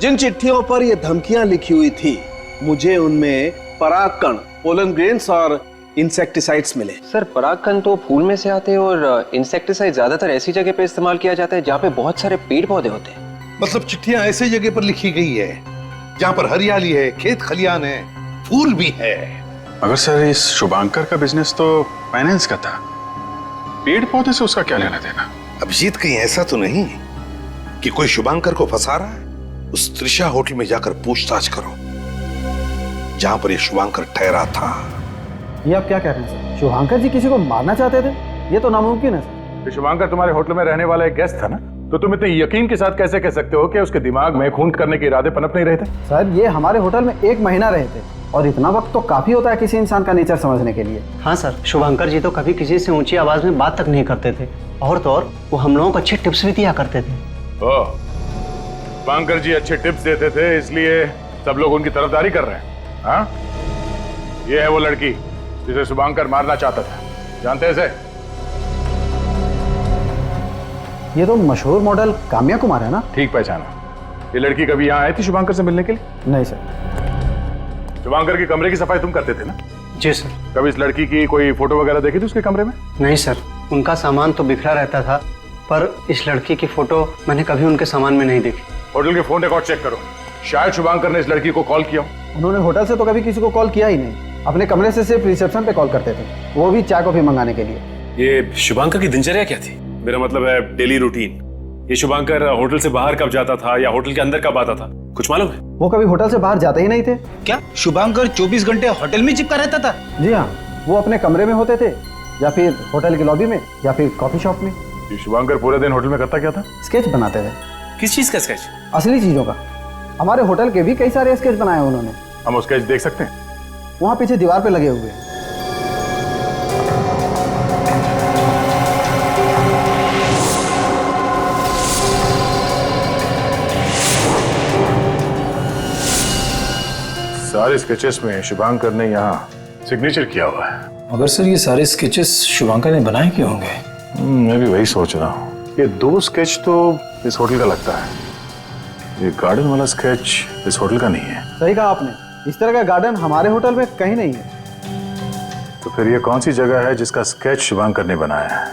जिन चिट्ठियों पर ये धमकियां लिखी हुई थी मुझे उनमें परागकण, पोलन ग्रेन्स और इंसेक्टिसाइड्स मिले। सर परागकण तो फूल में से आते हैं और इंसेक्टिसाइड ज्यादातर ऐसी जगह पे इस्तेमाल किया जाता है जहाँ पे बहुत सारे पेड़ पौधे होते हैं। मतलब चिट्ठियां ऐसी जगह पर लिखी गई है जहाँ पर हरियाली है, खेत खलियान है, फूल भी है। मगर सर इस शुभांकर का बिजनेस तो फाइनेंस का था, पेड़ पौधे से उसका क्या लेना देना? अभिजीत, कहीं ऐसा तो नहीं कि कोई शुभांकर को फंसा रहा है? उस त्रिशा होटल में जाकर पूछताछ करो जहां पर ये शुभांकर ठहरा था। ये आप क्या कह रहे हैं सर? शुभांकर जी किसी को मारना चाहते थे? ये तो नामुमकिन है सर। शुभांकर तुम्हारे होटल में रहने वाला एक गेस्ट था ना, तो तुम इतने यकीन के साथ कैसे कह सकते हो कि उसके दिमाग में खून करने के इरादे पनप नहीं रहे थे? सर ये हमारे होटल में 1 महीना रहे थे और इतना वक्त तो काफी होता है किसी इंसान का नेचर समझने के लिए। हाँ सर, शुभांकर जी तो कभी किसी से ऊंची आवाज में बात तक नहीं करते थे, और तो और वो हम लोगों को अच्छे टिप्स भी दिया करते थे। ओह, शुभांकर जी अच्छे टिप्स देते थे इसलिए सब लोग उनकी तरफदारी कर रहे हैं? हाँ, ये है वो लड़की जिसे शुभांकर मारना चाहता था, जानते हैं इसे? ये तो मशहूर मॉडल काम्या कुमार है ना? ठीक पहचाना। ये लड़की कभी यहाँ आई थी शुभांकर से मिलने के लिए? नहीं सर। शुभांकर के कमरे की सफाई तुम करते थे ना? जी सर। कभी इस लड़की की कोई फोटो वगैरह देखी थी उसके कमरे में? नहीं सर, उनका सामान तो बिखरा रहता था, पर इस लड़की की फोटो मैंने कभी उनके सामान में नहीं देखी। होटल के फोन रिकॉर्ड चेक करो, शायद शुभांकर ने इस लड़की को कॉल किया। उन्होंने होटल से तो कभी किसी को कॉल किया ही नहीं, अपने कमरे से सिर्फ रिसेप्शन पे कॉल करते थे, वो भी चाय कॉफी मंगाने के लिए। ये शुभांकर की दिनचर्या क्या थी? मेरा मतलब है डेली रूटीन। ये शुभांकर होटल से बाहर कब जाता था या होटल के अंदर कब आता था, कुछ मालूम है? वो कभी होटल से बाहर जाते ही नहीं थे। क्या शुभांकर 24 घंटे होटल में चिपका रहता था? जी हाँ, वो अपने कमरे में होते थे या फिर होटल के लॉबी में या फिर कॉफी शॉप में। ये शुभांकर पूरे दिन होटल में करता क्या था? स्केच बनाते थे। किस चीज का स्केच? असली चीजों का। हमारे होटल के भी कई सारे स्केच बनाए हैं उन्होंने। हम वो स्केच देख सकते हैं? वहाँ पीछे दीवार पे लगे हुए हैं। सारे स्केचेस में शुभांकर ने यहाँ सिग्नेचर किया हुआ है। मगर सर ये सारे स्केचेस शुभांकर ने बनाए क्यों होंगे? मैं भी वही सोच रहा हूँ। ये 2 स्केच तो इस होटल का लगता है, ये गार्डन वाला स्केच इस होटल का नहीं है। सही कहा आपने, इस तरह का गार्डन हमारे होटल में कहीं नहीं है। तो फिर ये कौन सी जगह है जिसका स्केच शुभांकर ने बनाया है?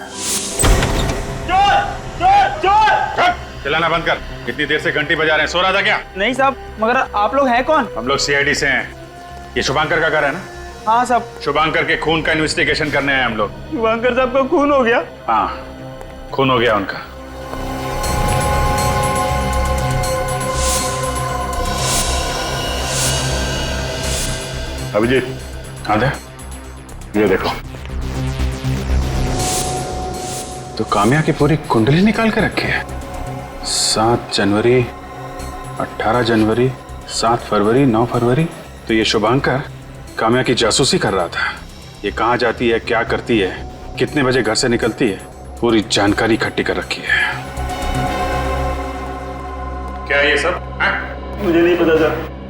चिल्लाना बंद कर। कितनी देर से घंटी बजा रहे हैं? सो रहा था क्या? नहीं साहब, मगर आप लोग हैं कौन? हम लोग सीआईडी से हैं। ये शुभांकर का घर है ना? हाँ साहब। शुभांकर के खून का इन्वेस्टिगेशन करने आए हम लोग। शुभांकर साहब का खून हो गया? हाँ, खून हो गया उनका। अभिजीत, हाँ दे, ये देखो। तो काम्या की पूरी कुंडली निकाल के रखी है। 7 जनवरी, 18 जनवरी, 7 फरवरी, 9 फरवरी। तो ये शुभांकर काम्या की जासूसी कर रहा था। ये कहाँ जाती है, क्या करती है, कितने बजे घर से निकलती है, पूरी जानकारी इकट्ठी कर रखी है। क्या है ये सब? मुझे नहीं पता सर।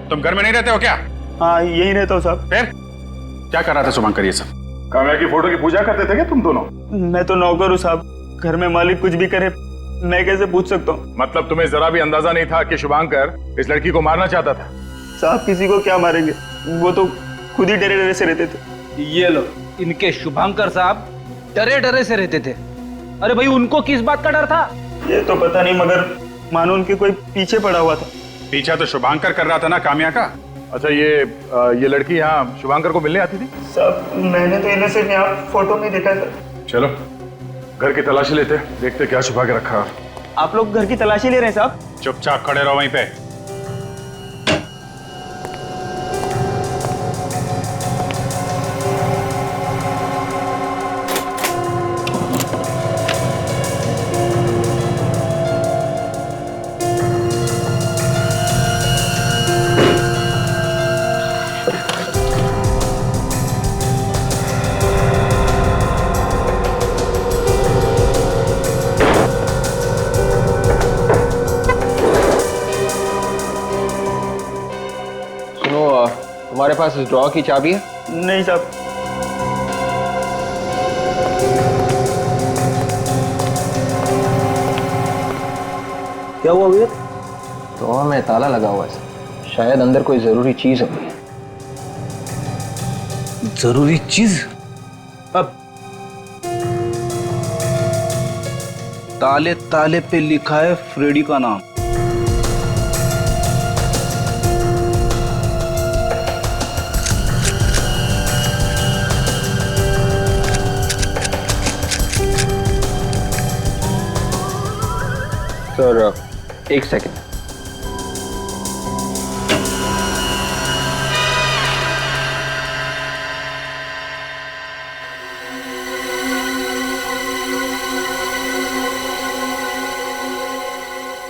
तुम घर में नहीं रहते हो क्या? हाँ, यही रहता हूँ साहब। फिर क्या कर रहा था शुभांकर ये सब? काम्या की फोटो की पूजा करते थे क्या तुम दोनों? मैं तो नौकर हूँ साहब, घर में मालिक कुछ भी करे मैं कैसे पूछ सकता हूँ? मतलब तुम्हें जरा भी अंदाजा नहीं था कि शुभांकर इस लड़की को मारना चाहता था? साहब किसी को क्या मारेंगे, वो तो खुद ही डरे डरे से रहते थे। ये लो, इनके शुभांकर साहब डरे डरे से रहते थे। अरे भाई, उनको किस बात का डर था? ये तो पता नहीं, मगर मानो उनके कोई पीछे पड़ा हुआ था। पीछा तो शुभांकर कर रहा था ना काम्या का। अच्छा, ये लड़की यहाँ शुभांकर को मिलने आती थी? साहब मैंने तो इन्हें सिर्फ यहाँ फोटो में देखा था। चलो घर की तलाशी लेते, देखते क्या छुपा के रखा। आप लोग घर की तलाशी ले रहे हैं साहब? चुपचाप खड़े रहो वहीं पे। तुम्हारे पास इस ड्रॉ की चाबी है? नहीं साहब। क्या हुआ भैया? ड्रॉ में ताला लगा हुआ है, शायद अंदर कोई जरूरी चीज होगी। जरूरी चीज? अब ताले ताले पे लिखा है फ्रेडी का नाम। सर एक सेकंड।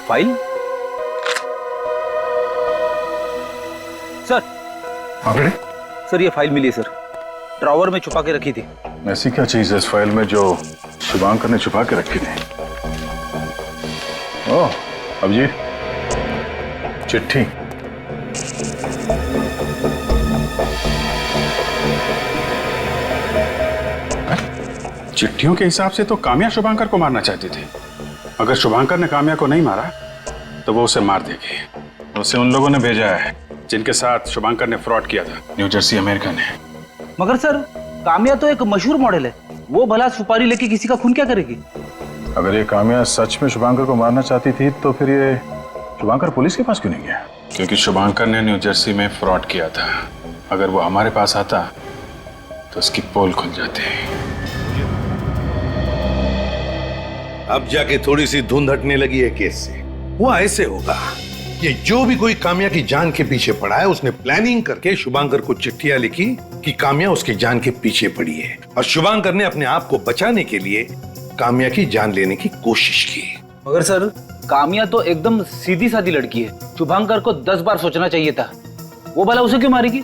फाइल? सर। हाँ बेटे? सर ये फाइल मिली है सर, ड्रॉवर में छुपा के रखी थी। ऐसी क्या चीज है इस फाइल में जो शुभांकर ने छुपा के रखी थी? ओह अभिजीत, चिट्ठी। चिट्ठियों के हिसाब से तो काम्या शुभांकर को मारना चाहती थी। अगर शुभांकर ने काम्या को नहीं मारा तो वो उसे मार देगी। उसे उन लोगों ने भेजा है जिनके साथ शुभांकर ने फ्रॉड किया था, न्यू जर्सी अमेरिका ने। मगर सर काम्या तो एक मशहूर मॉडल है, वो भला सुपारी लेके किसी का खून क्या करेगी? अगर ये काम्या सच में शुभांकर को मारना चाहती थी तो फिर ये शुभांकर पुलिस के पास क्यों नहीं गया? क्योंकि शुभांकर ने न्यू जर्सी में फ्रॉड किया था। अगर वो हमारे पास आता तो उसकी पोल खुल जाती। अब जाके थोड़ी सी धुंध हटने लगी है केस से। वो ऐसे होगा, ये जो भी कोई काम्या की जान के पीछे पड़ा है, उसने प्लानिंग करके शुभांकर को चिट्ठियां लिखी कि काम्या उसकी जान के पीछे पड़ी है, और शुभांकर ने अपने आप को बचाने के लिए काम्या की जान लेने की कोशिश की। मगर सर काम्या तो एकदम सीधी सादी लड़की है, शुभांकर को 10 बार सोचना चाहिए था। वो भला उसे क्यों मारेगी?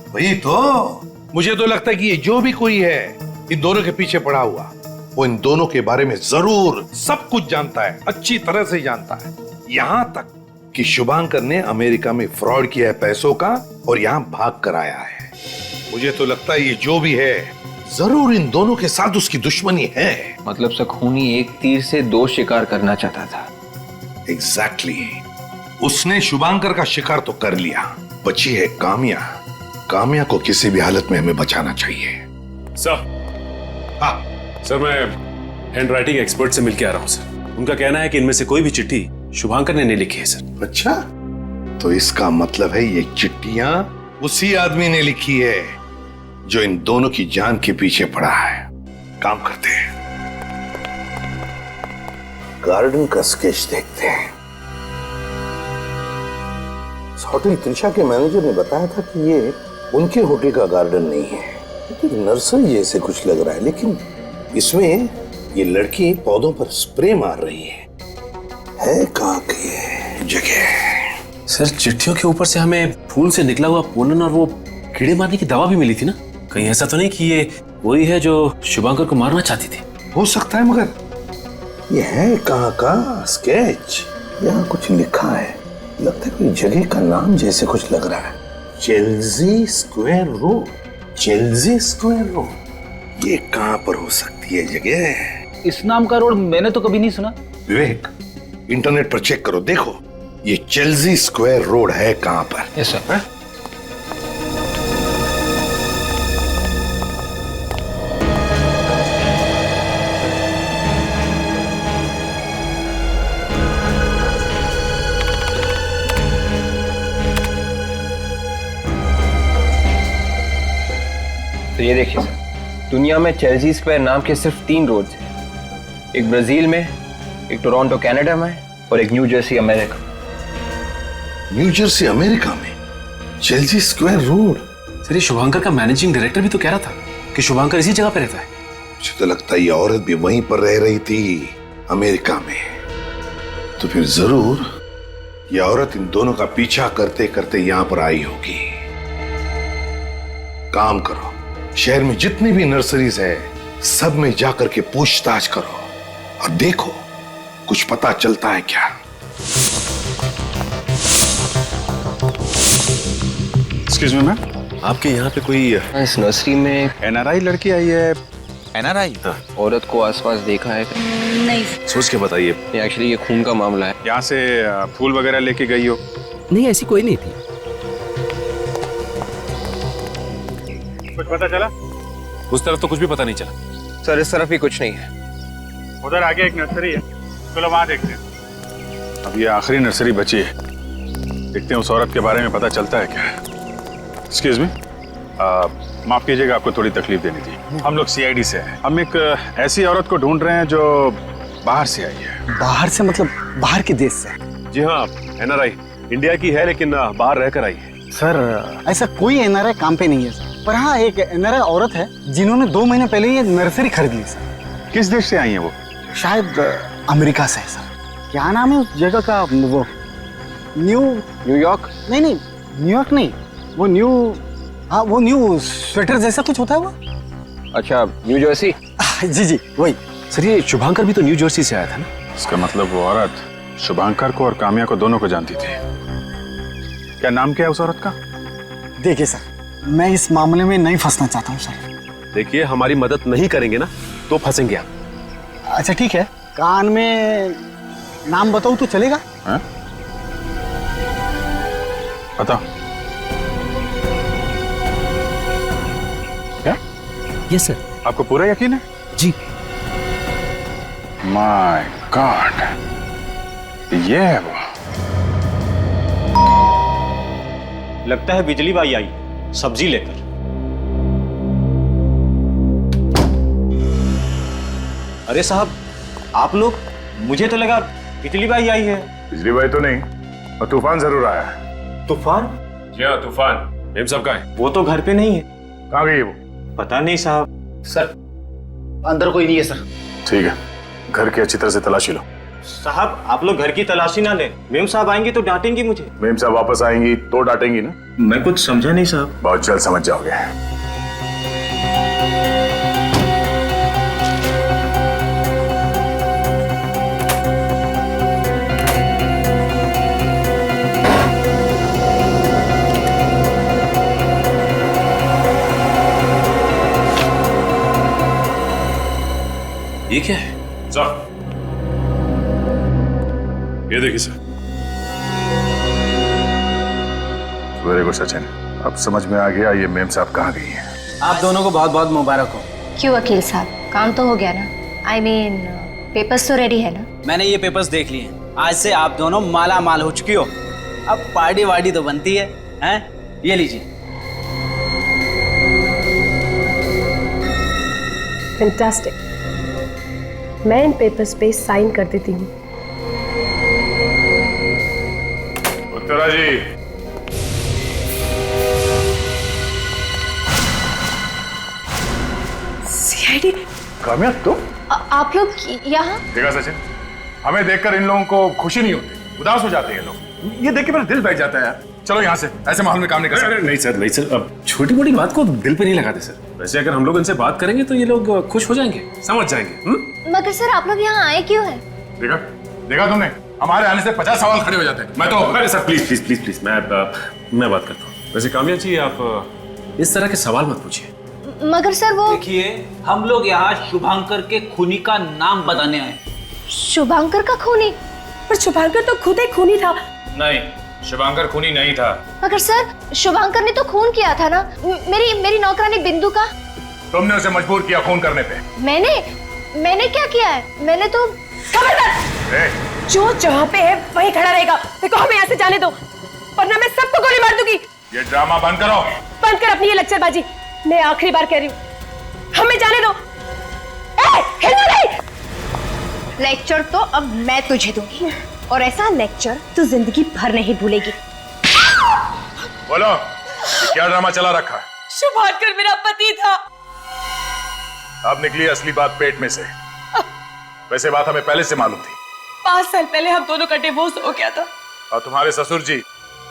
वही तो, मुझे तो लगता है कि ये जो भी कोई है इन दोनों के पीछे पड़ा हुआ, वो इन दोनों के बारे में जरूर सब कुछ जानता है, अच्छी तरह से जानता है। यहां तक कि शुभांकर ने अमेरिका में फ्रॉड किया है पैसों का और यहां भाग कर आया है। मुझे तो लगता है ये जो भी है जरूर इन दोनों के साथ उसकी दुश्मनी है। मतलब सखूनी एक तीर से दो शिकार करना चाहता था। एग्जैक्टली उसने शुभांकर का शिकार तो कर लिया, बची है काम्या। काम्या को किसी भी हालत में हमें बचाना चाहिए। सर, हाँ सर, मैं हैंडराइटिंग एक्सपर्ट से मिलके आ रहा हूँ सर। उनका कहना है कि इनमें से कोई भी चिट्ठी शुभांकर ने नहीं लिखी है सर। अच्छा, तो इसका मतलब है ये चिट्ठियां उसी आदमी ने लिखी है जो इन दोनों की जान के पीछे पड़ा है। काम करते हैं, गार्डन का स्केच देखते हैं। होटल त्रिशा के मैनेजर ने बताया था कि ये उनके होटल का गार्डन नहीं है, लेकिन नर्सरी जैसे कुछ लग रहा है। लेकिन इसमें ये लड़की पौधों पर स्प्रे मार रही है कहाँ की ये जगह? सर, चिट्ठियों के ऊपर से हमें फूल से निकला हुआ पोलन और वो कीड़े मारने की दवा भी मिली थी ना। कहीं ऐसा तो नहीं कि ये वही है जो शुभांकर को मारना चाहती थी? हो सकता है, मगर ये है कहाँ का स्केच? यहाँ कुछ लिखा है, लगता है कोई जगह का नाम जैसे कुछ लग रहा है। Chelsea square road. Chelsea square road, ये कहाँ पर हो सकती है जगह? इस नाम का रोड मैंने तो कभी नहीं सुना। विवेक, इंटरनेट पर चेक करो, देखो ये चेल्सी स्क्वायर रोड है कहाँ पर। Yes sir. तो ये देखिए सर, दुनिया में चेल्सी स्क्वायर नाम के सिर्फ 3 रोड्स हैं। एक ब्राजील में, एक टोरंटो कनाडा में और एक new Jersey America. New Jersey America में चेल्सी स्क्वायर रोड? सर, ये शुभांकर का मैनेजिंग डायरेक्टर भी तो कह रहा था कि शुभांकर इसी जगह पे रहता है। मुझे तो लगता है ये औरत भी वहीं पर रह रही थी, अमेरिका में। तो फिर जरूर ये औरत इन दोनों का पीछा करते करते यहां पर आई होगी। काम करो, शहर में जितनी भी नर्सरीज है सब में जाकर के पूछताछ करो और देखो कुछ पता चलता है क्या। एक्सक्यूज मी मैम, आपके यहाँ पे कोई इस नर्सरी में एनआरआई लड़की आई है? एनआरआई? औरत को आसपास देखा है? नहीं। सोच के बताइए। एक्चुअली ये खून का मामला है। यहाँ से फूल वगैरह लेके गई हो? नहीं, ऐसी कोई नहीं थी। कुछ पता चला? उस तरफ तो कुछ भी पता नहीं चला। सर, इस तरफ भी कुछ नहीं है। उधर आगे एक नर्सरी है, चलो वहां देखते हैं। अब ये आखिरी नर्सरी बची है, देखते हैं उस औरत के बारे में पता चलता है क्या। एक्सक्यूज मी, माफ कीजिएगा, आपको थोड़ी तकलीफ देनी थी। हम लोग सीआईडी से हैं। हम एक ऐसी औरत को ढूंढ रहे हैं जो बाहर से आई है। बाहर से मतलब बाहर के देश से? जी हाँ, एनआरआई इंडिया की है लेकिन बाहर रहकर आई है। सर, ऐसा कोई एनआरआई काम पे नहीं है सर, पर हाँ एक एनआरआई औरत है जिन्होंने 2 महीने पहले ये नर्सरी खरीद ली सर। किस देश से आई है वो? शायद अमेरिका से है सर। क्या नाम है उस जगह का? वो न्यूयॉर्क? नहीं, न्यूयॉर्क नहीं, वो वो न्यू स्वेटर जैसा कुछ होता है वो। अच्छा, न्यू जर्सी? जी वही। सर, ये शुभांकर भी तो न्यू जर्सी से आया था ना? इसका मतलब वो औरत शुभांकर को और काम्या को दोनों को जानती थी। क्या नाम क्या है उस औरत का? देखिए सर, मैं इस मामले में नहीं फंसना चाहता हूँ सर। देखिए, हमारी मदद नहीं करेंगे ना तो फंसेंगे आप। अच्छा ठीक है, कान में नाम बताऊँ तो चलेगा? बताओ। क्या? Yes sir. आपको पूरा यकीन है? जी। माय गॉड, ये है वो। लगता है बिजली बाई आई सब्जी लेकर। अरे साहब, आप लोग, मुझे तो लगा बिजली बाई आई है। बिजली बाई तो नहीं, और तूफान जरूर आया है। तूफान? जी हाँ, तूफान। मेम साहब कहाँ है? वो तो घर पे नहीं है। कहाँ गई वो? पता नहीं साहब। सर, अंदर कोई नहीं है सर। ठीक है, घर की अच्छी तरह से तलाशी लो। साहब, आप लोग घर की तलाशी ना लें, मेम साहब आएंगे तो डांटेंगी मुझे। मेम साहब वापस आएंगी तो डांटेंगी ना? मैं कुछ समझा नहीं साहब। बहुत जल्द समझ जाओगे। ये क्या है? जाओ, ये देखिए सर। वेरी गुड सचिन, अब समझ में आ गया ये मेम साहब कहाँ गई हैं। आप दोनों को बहुत बहुत मुबारक हो। क्यों वकील साहब, काम तो हो गया ना? आई मीन पेपर्स तो रेडी है ना? मैंने ये पेपर्स देख लिए हैं। आज से आप दोनों माला माल हो चुकी हो। अब पार्टी वार्टी तो बनती है, हैं? ये लीजिए। फैंटास्टिक। मैं इन पेपर्स पे साइन कर देती हूँ। उत्तरा जी, सीआईडी। कामया तुम? आप लोग यहाँ? देखा सचिन, हमें देखकर इन लोगों को खुशी नहीं होती, उदास हो जाते हैं ये लोग। ये देख के मेरा दिल बैठ जाता है यार। चलो यहाँ से, ऐसे माहौल में काम नहीं कर सकते। नहीं सर, नहीं सर, अब छोटी मोटी बात को दिल पे नहीं लगाते सर। वैसे अगर हम लोग इनसे बात करेंगे तो ये लोग खुश हो जाएंगे, समझ जाएंगे। मगर सर आप लोग यहाँ आए क्यों हैं? देखा देखा तुमने, हमारे आने से 50 सवाल खड़े हो जाते हैं। मैं तो अरे sir please please please please, मैं बात करता हूँ। वैसे कामया जी, आप इस तरह के सवाल मत पूछिए। मगर सर वो देखिए, हम लोग यहाँ शुभांकर के खूनी का नाम बताने आए। शुभांकर का खूनी? पर शुभांकर तो खुद एक खूनी था। नहीं, शुभांकर खूनी नहीं था। मगर सर शुभांकर ने तो खून किया था ना, मेरी नौकरानी बिंदु का। तुमने उसे मजबूर किया खून करने पे। मैंने क्या किया है? मैंने तो खबरदार! जो जहाँ पे है वहीं खड़ा रहेगा। देखो हमें यहाँ से जाने दो, वरना मैं सबको गोली मार दूंगी। ये ड्रामा बंद करो। बंद कर अपनी ये लेक्चरबाजी। मैं आखिरी बार कह रही हूँ, हमें जाने दो। हिलना नहीं। लेक्चर तो अब मैं तुझे दूंगी, और ऐसा लेक्चर तू जिंदगी भर नहीं भूलेगी। बोलो, ये क्या ड्रामा चला रखा है? शुभांकर मेरा पति था। अब निकली असली बात पेट में से। वैसे बात हमें पहले से मालूम थी। 5 साल पहले हम दोनों का डिवोर्स हो गया था। और तुम्हारे ससुर जी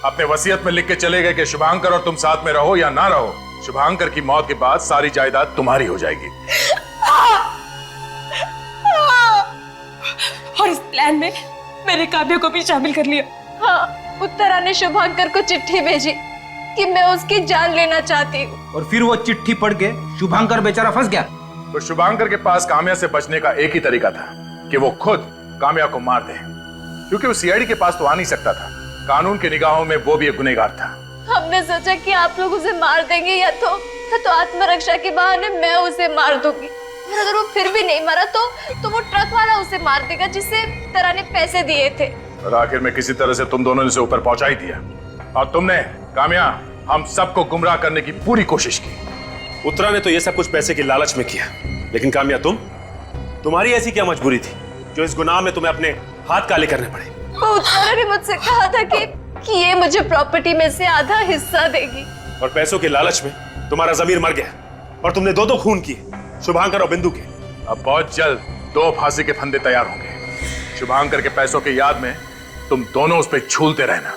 अपने वसीयत में लिख के चले गए कि शुभांकर और तुम साथ में रहो या ना रहो, शुभांकर की मौत के बाद सारी जायदाद तुम्हारी हो जाएगी। और इस प्लान में मेरे काव्य को भी शामिल कर लिया। हाँ, उत्तरा ने शुभांकर को चिट्ठी भेजी कि मैं उसकी जान लेना चाहती हूँ। और फिर वो चिट्ठी पढ़ के शुभांकर बेचारा फंस गया। तो शुभांकर के पास काम्या से बचने का एक ही तरीका था कि वो खुद काम्या को मार दे, क्योंकि वो सीआईडी के पास तो आ नहीं सकता था। कानून की निगाहों में वो भी एक गुनहगार था। हमने सोचा कि आप लोग उसे मार देंगे या तो आत्मरक्षा के बहाने मैं उसे मार दूंगी, और अगर वो फिर भी नहीं मरा तो वो ट्रक वाला उसे मार देगा जिसे तरह ने पैसे दिए थे। और आखिर में किसी तरह से तुम दोनों ने उसे ऊपर पहुंचा ही दिया, और तुमने काम्या हम सबको गुमराह करने की पूरी कोशिश की। उत्तरा ने तो ये सब कुछ पैसे की लालच में किया, लेकिन काम्या तुम्हारी ऐसी क्या मजबूरी थी जो इस गुनाह में तुम्हें अपने हाथ काले करने पड़े? उत्तरा ने मुझसे कहा था कि ये मुझे प्रॉपर्टी में से आधा हिस्सा देगी, और पैसों के लालच में तुम्हारा जमीर मर गया और तुमने दो खून किए, शुभांकर और बिंदु के। अब बहुत जल्द 2 फांसी के फंदे तैयार होंगे। शुभांकर के पैसों की याद में तुम दोनों उस पर झूलते रहना।